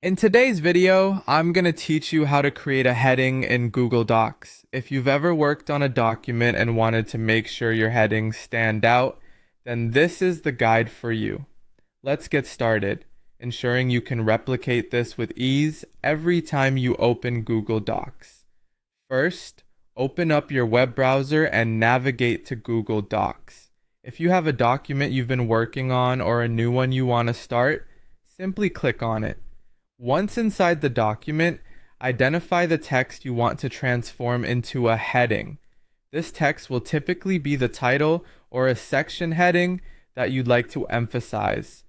In today's video, I'm going to teach you how to create a heading in Google Docs. If you've ever worked on a document and wanted to make sure your headings stand out, then this is the guide for you. Let's get started, ensuring you can replicate this with ease every time you open Google Docs. First, open up your web browser and navigate to Google Docs. If you have a document you've been working on or a new one you want to start, simply click on it. Once inside the document, identify the text you want to transform into a heading. This text will typically be the title or a section heading that you'd like to emphasize.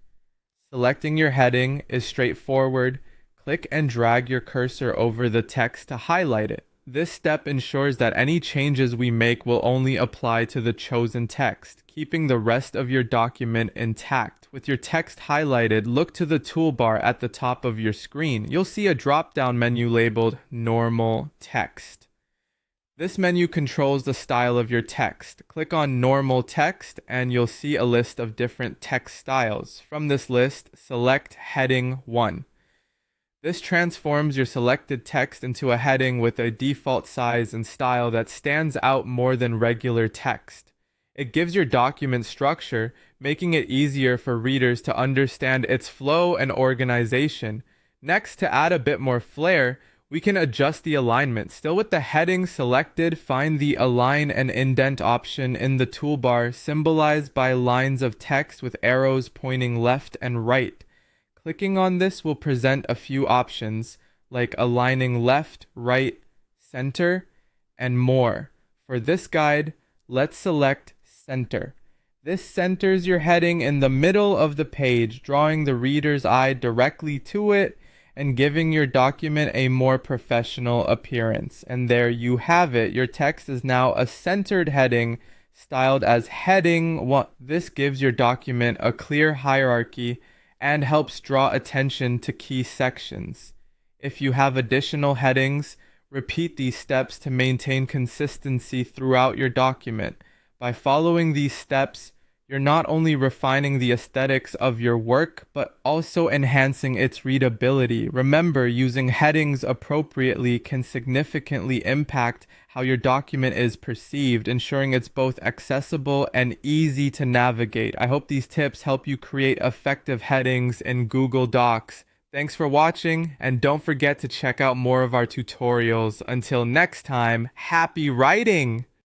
Selecting your heading is straightforward. Click and drag your cursor over the text to highlight it. This step ensures that any changes we make will only apply to the chosen text, keeping the rest of your document intact. With your text highlighted, look to the toolbar at the top of your screen. You'll see a drop-down menu labeled Normal Text. This menu controls the style of your text. Click on Normal Text and you'll see a list of different text styles. From this list, select Heading 1. This transforms your selected text into a heading with a default size and style that stands out more than regular text. It gives your document structure, making it easier for readers to understand its flow and organization. Next, to add a bit more flair, we can adjust the alignment. Still with the heading selected, find the Align and Indent option in the toolbar, symbolized by lines of text with arrows pointing left and right. Clicking on this will present a few options, like aligning left, right, center, and more. For this guide, let's select Center. This centers your heading in the middle of the page, drawing the reader's eye directly to it and giving your document a more professional appearance. And there you have it. Your text is now a centered heading styled as Heading 1. This gives your document a clear hierarchy and helps draw attention to key sections. If you have additional headings, repeat these steps to maintain consistency throughout your document. By following these steps, you're not only refining the aesthetics of your work, but also enhancing its readability. Remember, using headings appropriately can significantly impact how your document is perceived, ensuring it's both accessible and easy to navigate. I hope these tips help you create effective headings in Google Docs. Thanks for watching, and don't forget to check out more of our tutorials. Until next time, happy writing!